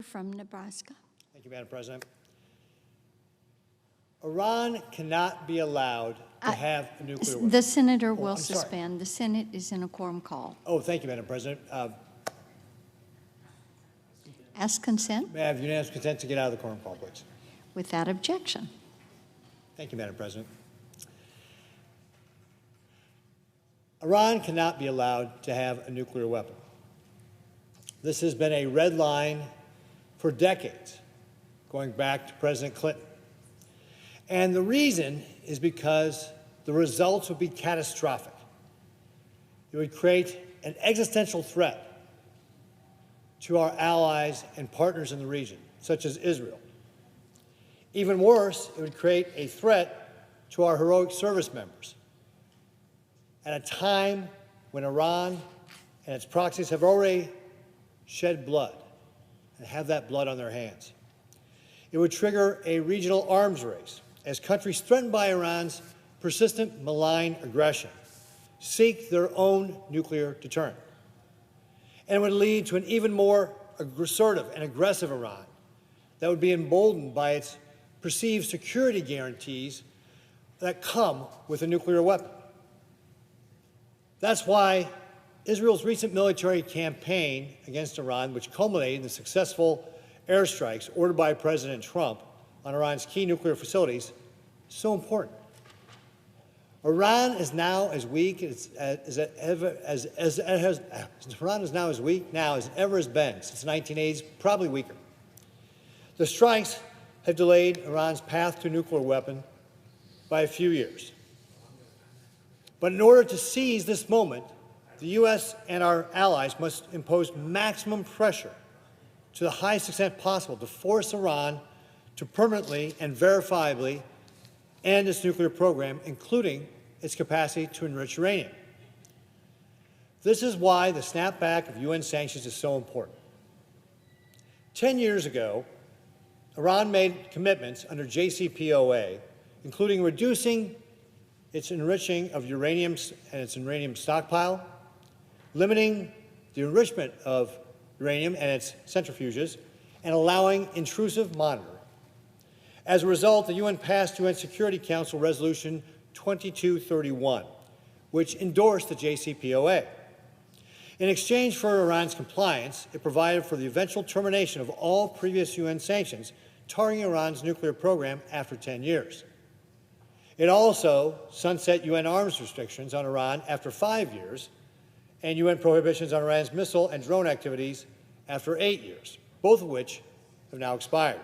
from Nebraska. Thank you, Madam President. Iran cannot be allowed to have a nuclear weapon. The senator will I'm sorry. suspend. The Senate is in a quorum call. Oh, thank you, Madam President. Ask consent. May I have unanimous consent to get out of the quorum call, please? Without objection. Thank you, Madam President. Iran cannot be allowed to have a nuclear weapon. This has been a red line for decades, going back to President Clinton. And the reason is because the results would be catastrophic. It would create an existential threat to our allies and partners in the region, such as Israel. Even worse, it would create a threat to our heroic service members at a time when Iran and its proxies have already shed blood and have that blood on their hands. It would trigger a regional arms race as countries threatened by Iran's persistent malign aggression seek their own nuclear deterrent. And it would lead to an even more assertive and aggressive Iran that would be emboldened by its perceived security guarantees that come with a nuclear weapon. That's why Israel's recent military campaign against Iran, which culminated in the successful airstrikes ordered by President Trump on Iran's key nuclear facilities, is so important. Iran is now as weak Iran is now as weak now as it ever has been since the 1980s, probably weaker. The strikes have delayed Iran's path to a nuclear weapon by a few years. But in order to seize this moment, the U.S. and our allies must impose maximum pressure to the highest extent possible to force Iran to permanently and verifiably end its nuclear program, including its capacity to enrich uranium. This is why the snapback of UN sanctions is so important. 10 years ago, Iran made commitments under JCPOA, including reducing its enriching of uranium and its uranium stockpile, limiting the enrichment of uranium and its centrifuges, and allowing intrusive monitoring. As a result, the UN passed UN Security Council Resolution 2231, which endorsed the JCPOA. In exchange for Iran's compliance, it provided for the eventual termination of all previous UN sanctions targeting Iran's nuclear program after 10 years. It also sunset UN arms restrictions on Iran after 5 years and UN prohibitions on Iran's missile and drone activities after 8 years, both of which have now expired.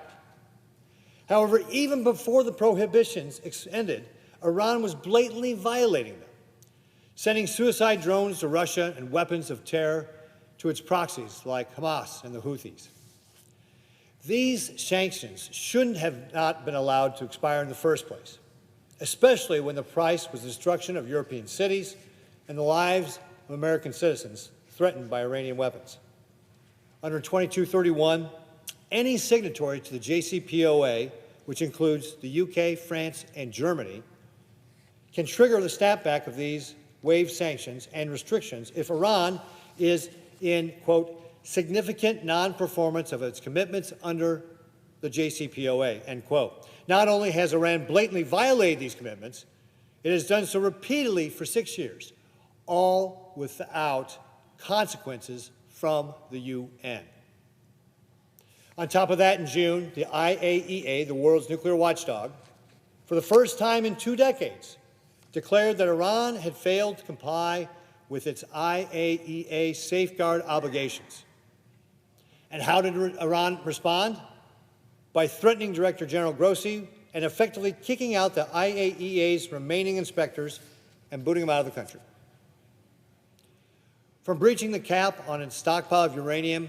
However, even before the prohibitions ended, Iran was blatantly violating them, sending suicide drones to Russia and weapons of terror to its proxies like Hamas and the Houthis. These sanctions shouldn't have not been allowed to expire in the first place, especially when the price was the destruction of European cities and the lives of American citizens threatened by Iranian weapons. Under 2231, any signatory to the JCPOA, which includes the UK, France, and Germany, can trigger the snapback of these waived sanctions and restrictions if Iran is in, quote, significant non-performance of its commitments under the JCPOA, end quote. Not only has Iran blatantly violated these commitments, it has done so repeatedly for 6 years, all without consequences from the UN. On top of that, in June, the IAEA, the world's nuclear watchdog, for the first time in 2 decades, declared that Iran had failed to comply with its IAEA safeguard obligations. And how did Iran respond? By threatening Director General Grossi and effectively kicking out the IAEA's remaining inspectors and booting them out of the country. From breaching the cap on its stockpile of uranium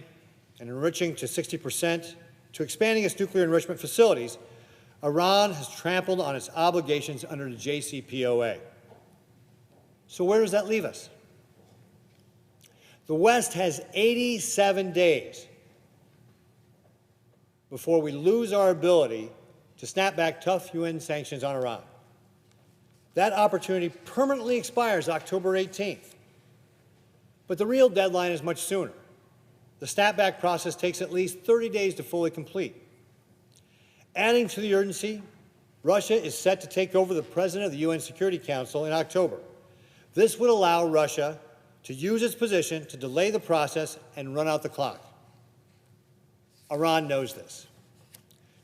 and enriching to 60%, to expanding its nuclear enrichment facilities, Iran has trampled on its obligations under the JCPOA. So where does that leave us? The West has 87 days before we lose our ability to snap back tough UN sanctions on Iran. That opportunity permanently expires October 18th. But the real deadline is much sooner. the snapback process takes at least 30 days to fully complete. Adding to the urgency, Russia is set to take over the president of the UN Security Council in October. This would allow Russia to use its position to delay the process and run out the clock. Iran knows this.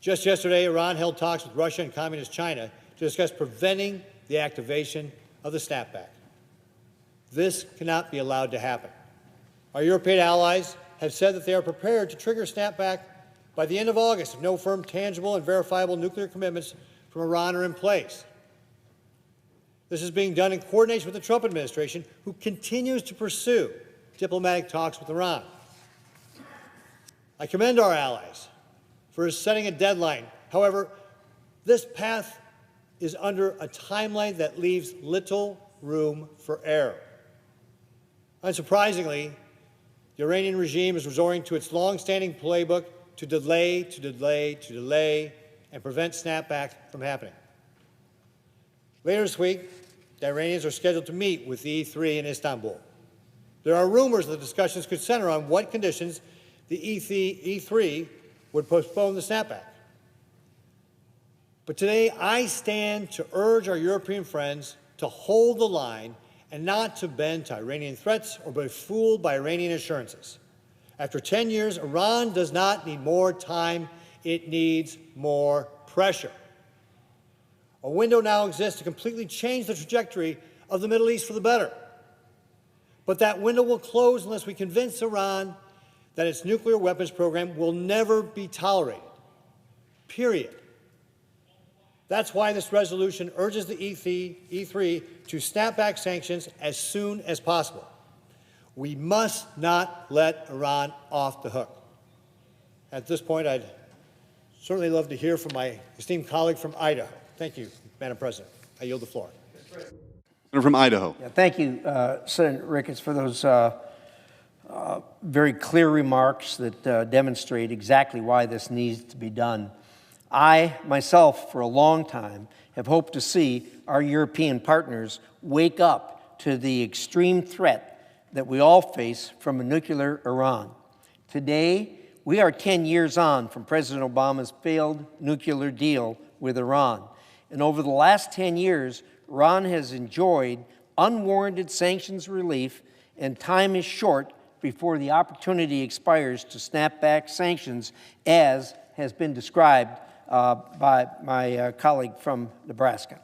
Just yesterday, Iran held talks with Russia and Communist China to discuss preventing the activation of the snapback. This cannot be allowed to happen. Our European allies have said that they are prepared to trigger snapback by the end of August if no firm, tangible, and verifiable nuclear commitments from Iran are in place. This is being done in coordination with the Trump administration, who continues to pursue diplomatic talks with Iran. I commend our allies for setting a deadline. However, this path is under a timeline that leaves little room for error. Unsurprisingly, the Iranian regime is resorting to its long-standing playbook to delay, and prevent snapback from happening. Later this week, the Iranians are scheduled to meet with the E3 in Istanbul. There are rumors that the discussions could center on what conditions the E3 would postpone the snapback. But today, I stand to urge our European friends to hold the line and not to bend to Iranian threats or be fooled by Iranian assurances. After 10 years, Iran does not need more time, it needs more pressure. A window now exists to completely change the trajectory of the Middle East for the better. But that window will close unless we convince Iran that its nuclear weapons program will never be tolerated. Period. That's why this resolution urges the E3 to snap back sanctions as soon as possible. We must not let Iran off the hook. At this point, I'd certainly love to hear from my esteemed colleague from Idaho. Thank you, Madam President. I yield the floor. Senator from Idaho. Yeah, thank you, Senator Ricketts, for those very clear remarks that demonstrate exactly why this needs to be done. I, myself, for a long time, have hoped to see our European partners wake up to the extreme threat that we all face from a nuclear Iran. Today, we are 10 years on from President Obama's failed nuclear deal with Iran. And over the last 10 years, Iran has enjoyed unwarranted sanctions relief, and time is short before the opportunity expires to snap back sanctions, as has been described by my colleague from Nebraska.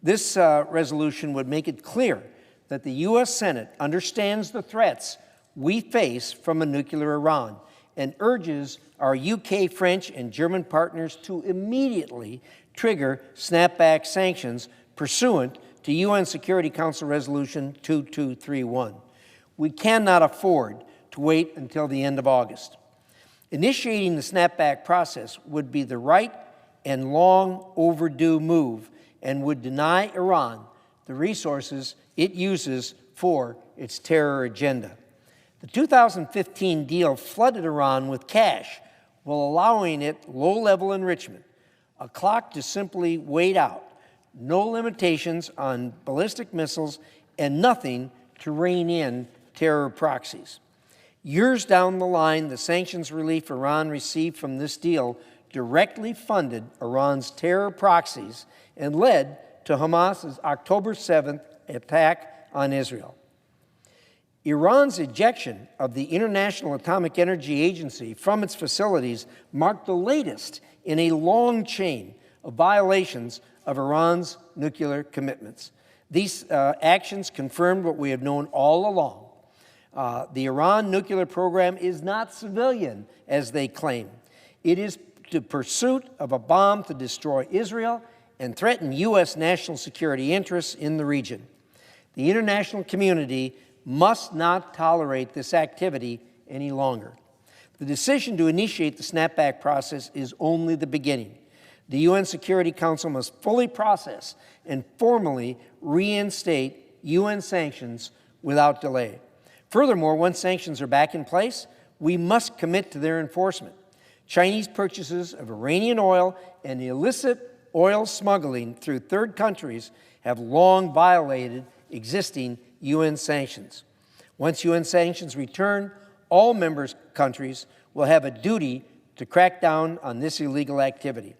This resolution would make it clear that the U.S. Senate understands the threats we face from a nuclear Iran and urges our UK, French, and German partners to immediately trigger snapback sanctions pursuant to UN Security Council Resolution 2231. We cannot afford to wait until the end of August. Initiating the snapback process would be the right and long overdue move and would deny Iran the resources it uses for its terror agenda. The 2015 deal flooded Iran with cash while allowing it low-level enrichment, a clock to simply wait out, no limitations on ballistic missiles, and nothing to rein in terror proxies. Years down the line, the sanctions relief Iran received from this deal directly funded Iran's terror proxies and led to Hamas's October 7th attack on Israel. Iran's ejection of the International Atomic Energy Agency from its facilities marked the latest in a long chain of violations of Iran's nuclear commitments. These actions confirmed what we have known all along. The Iran nuclear program is not civilian, as they claim. It is the pursuit of a bomb to destroy Israel and threaten U.S. national security interests in the region. The international community must not tolerate this activity any longer. The decision to initiate the snapback process is only the beginning. The UN Security Council must fully process and formally reinstate UN sanctions without delay. Furthermore, once sanctions are back in place, we must commit to their enforcement. Chinese purchases of Iranian oil and illicit oil smuggling through third countries have long violated existing UN sanctions. Once UN sanctions return, all member countries will have a duty to crack down on this illegal activity.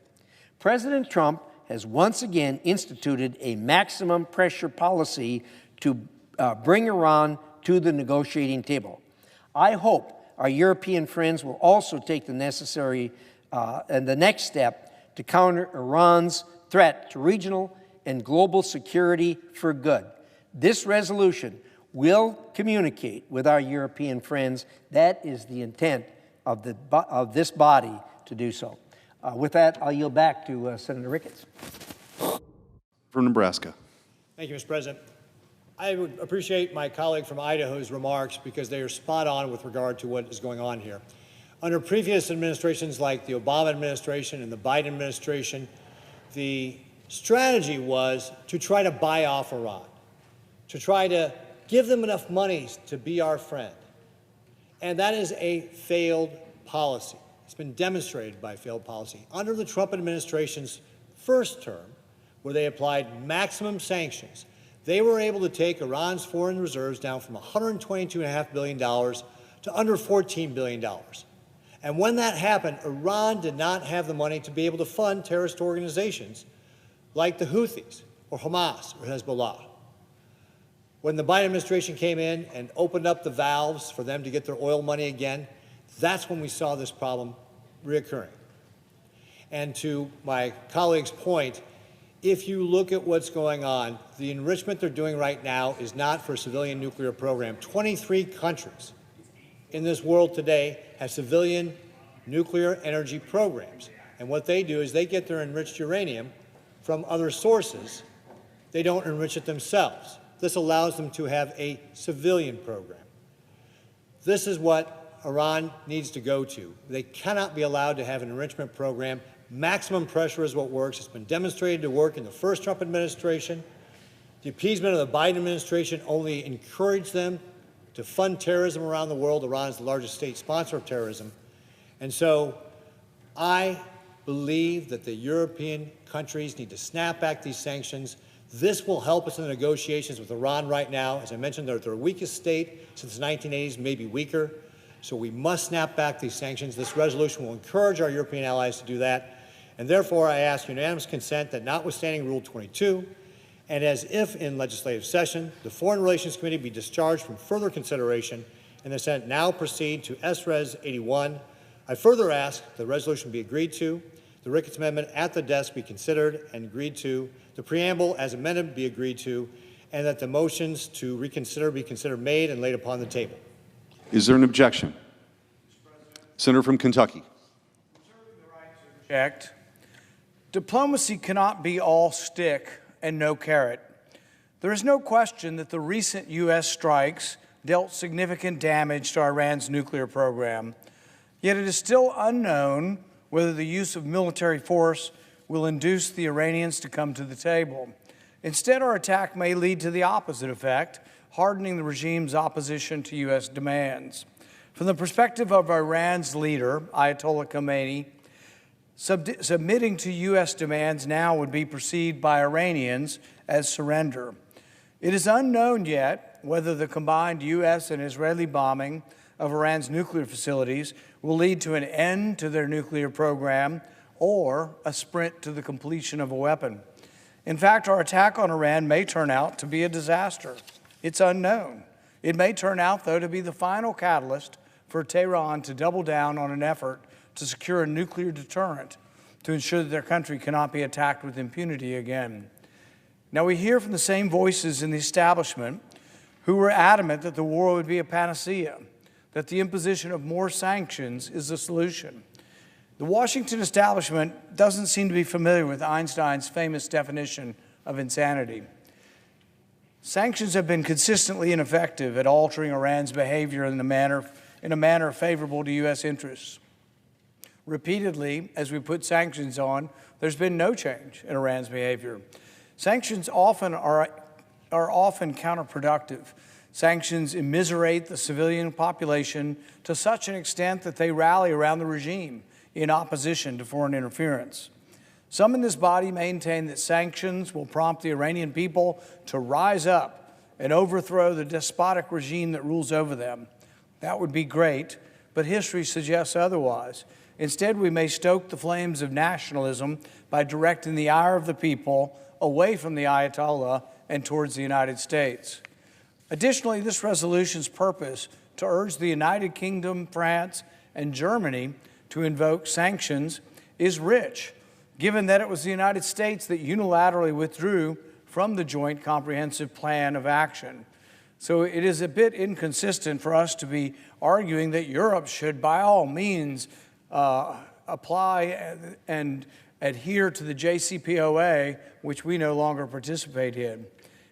President Trump has once again instituted a maximum pressure policy to bring Iran to the negotiating table. I hope our European friends will also take the necessary and the next step to counter Iran's threat to regional and global security for good. This resolution will communicate with our European friends. That is the intent of this body to do so. With that, I'll yield back to Senator Ricketts. From Nebraska. Thank you, Mr. President. I would appreciate my colleague from Idaho's remarks because they are spot on with regard to what is going on here. Under previous administrations like the Obama administration and the Biden administration, the strategy was to try to buy off Iran, to try to give them enough money to be our friend. And that is a failed policy. It's been demonstrated by failed policy. Under the Trump administration's first term, where they applied maximum sanctions, they were able to take Iran's foreign reserves down from $122.5 billion to under $14 billion. And when that happened, Iran did not have the money to be able to fund terrorist organizations like the Houthis or Hamas or Hezbollah. When the Biden administration came in and opened up the valves for them to get their oil money again, that's when we saw this problem reoccurring. And to my colleague's point, if you look at what's going on, the enrichment they're doing right now is not for a civilian nuclear program. 23 countries in this world today have civilian nuclear energy programs. And what they do is they get their enriched uranium from other sources. They don't enrich it themselves. This allows them to have a civilian program. This is what Iran needs to go to. They cannot be allowed to have an enrichment program. Maximum pressure is what works. It's been demonstrated to work in the first Trump administration. The appeasement of the Biden administration only encouraged them to fund terrorism around the world. Iran is the largest state sponsor of terrorism. And so I believe that the European countries need to snap back these sanctions. This will help us in the negotiations with Iran right now. As I mentioned, they're their weakest state since the 1980s, maybe weaker. So we must snap back these sanctions. This resolution will encourage our European allies to do that. And therefore, I ask unanimous consent that notwithstanding Rule 22, and as if in legislative session, the Foreign Relations Committee be discharged from further consideration and the Senate now proceed to S-Res 81. I further ask the resolution be agreed to, the Ricketts Amendment at the desk be considered and agreed to, the preamble as amended be agreed to, and that the motions to reconsider be considered made and laid upon the table. Is there an objection? Senator from Kentucky. Object. Diplomacy cannot be all stick and no carrot. There is no question that the recent U.S. strikes dealt significant damage to Iran's nuclear program, yet it is still unknown whether the use of military force will induce the Iranians to come to the table. Instead, our attack may lead to the opposite effect, hardening the regime's opposition to U.S. demands. From the perspective of Iran's leader, Ayatollah Khomeini, submitting to U.S. demands now would be perceived by Iranians as surrender. It is unknown yet whether the combined U.S. and Israeli bombing of Iran's nuclear facilities will lead to an end to their nuclear program or a sprint to the completion of a weapon. In fact, our attack on Iran may turn out to be a disaster. It's unknown. It may turn out, though, to be the final catalyst for Tehran to double down on an effort to secure a nuclear deterrent to ensure that their country cannot be attacked with impunity again. Now, we hear from the same voices in the establishment who were adamant that the war would be a panacea, that the imposition of more sanctions is the solution. The Washington establishment doesn't seem to be familiar with Einstein's famous definition of insanity. Sanctions have been consistently ineffective at altering Iran's behavior in a manner favorable to U.S. interests. Repeatedly, as we put sanctions on, there's been no change in Iran's behavior. Sanctions are often counterproductive. Sanctions immiserate the civilian population to such an extent that they rally around the regime in opposition to foreign interference. Some in this body maintain that sanctions will prompt the Iranian people to rise up and overthrow the despotic regime that rules over them. That would be great, but history suggests otherwise. Instead, we may stoke the flames of nationalism by directing the ire of the people away from the Ayatollah and towards the United States. Additionally, this resolution's purpose to urge the United Kingdom, France, and Germany to invoke sanctions is rich, given that it was the United States that unilaterally withdrew from the Joint Comprehensive Plan of Action. So it is a bit inconsistent for us to be arguing that Europe should, by all means, apply and adhere to the JCPOA, which we no longer participate in.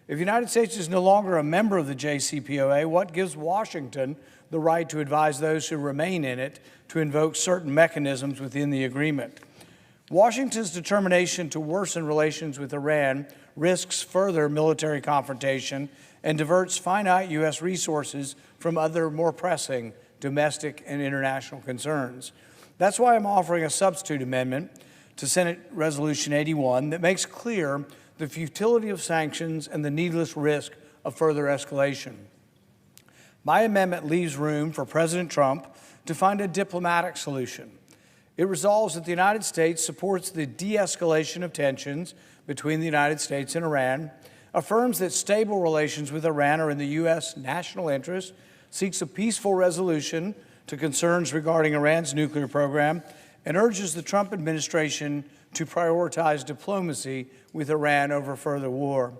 If the United States is no longer a member of the JCPOA, what gives Washington the right to advise those who remain in it to invoke certain mechanisms within the agreement? Washington's determination to worsen relations with Iran risks further military confrontation and diverts finite U.S. resources from other more pressing domestic and international concerns. That's why I'm offering a substitute amendment to Senate Resolution 81 that makes clear the futility of sanctions and the needless risk of further escalation. My amendment leaves room for President Trump to find a diplomatic solution. It resolves that the United States supports the de-escalation of tensions between the United States and Iran, affirms that stable relations with Iran are in the U.S. national interest, seeks a peaceful resolution to concerns regarding Iran's nuclear program, and urges the Trump administration to prioritize diplomacy with Iran over further war.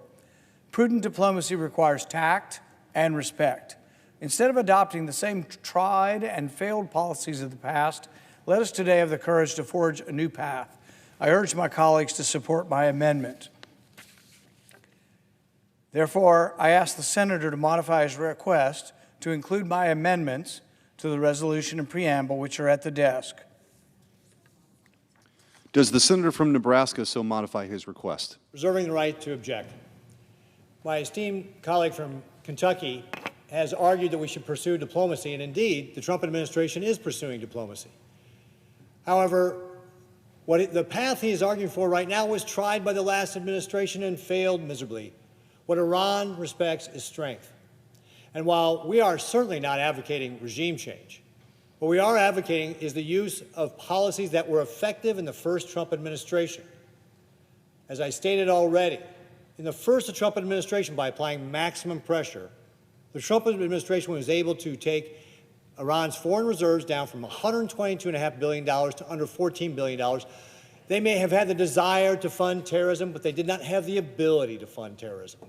Prudent diplomacy requires tact and respect. Instead of adopting the same tried and failed policies of the past, let us today have the courage to forge a new path. I urge my colleagues to support my amendment. Therefore, I ask the Senator to modify his request to include my amendments to the resolution and preamble, which are at the desk. Does the senator from Nebraska so modify his request? Reserving the right to object. My esteemed colleague from Kentucky has argued that we should pursue diplomacy, and indeed, the Trump administration is pursuing diplomacy. However, the path he is arguing for right now was tried by the last administration and failed miserably. What Iran respects is strength. And while we are certainly not advocating regime change, what we are advocating is the use of policies that were effective in the first Trump administration. As I stated already, in the first Trump administration, by applying maximum pressure, the Trump administration was able to take Iran's foreign reserves down from $122.5 billion to under $14 billion. They may have had the desire to fund terrorism, but they did not have the ability to fund terrorism.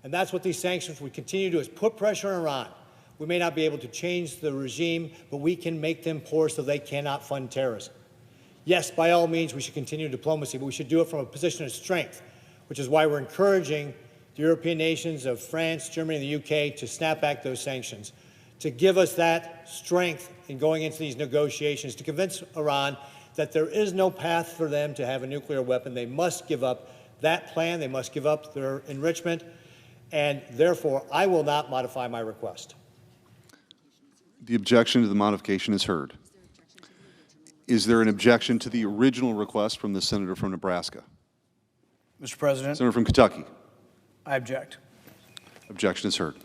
And that's what these sanctions would continue to do, is put pressure on Iran. We may not be able to change the regime, but we can make them poor so they cannot fund terrorism. Yes, by all means, we should continue diplomacy, but we should do it from a position of strength, which is why we're encouraging the European nations of France, Germany, and the UK to snap back those sanctions, to give us that strength in going into these negotiations, to convince Iran that there is no path for them to have a nuclear weapon. They must give up that plan. They must give up their enrichment. And therefore, I will not modify my request. The objection to the modification is heard. Is there an objection to the original request from the senator from Nebraska? Mr. President, Senator from Kentucky. I object. Objection is heard.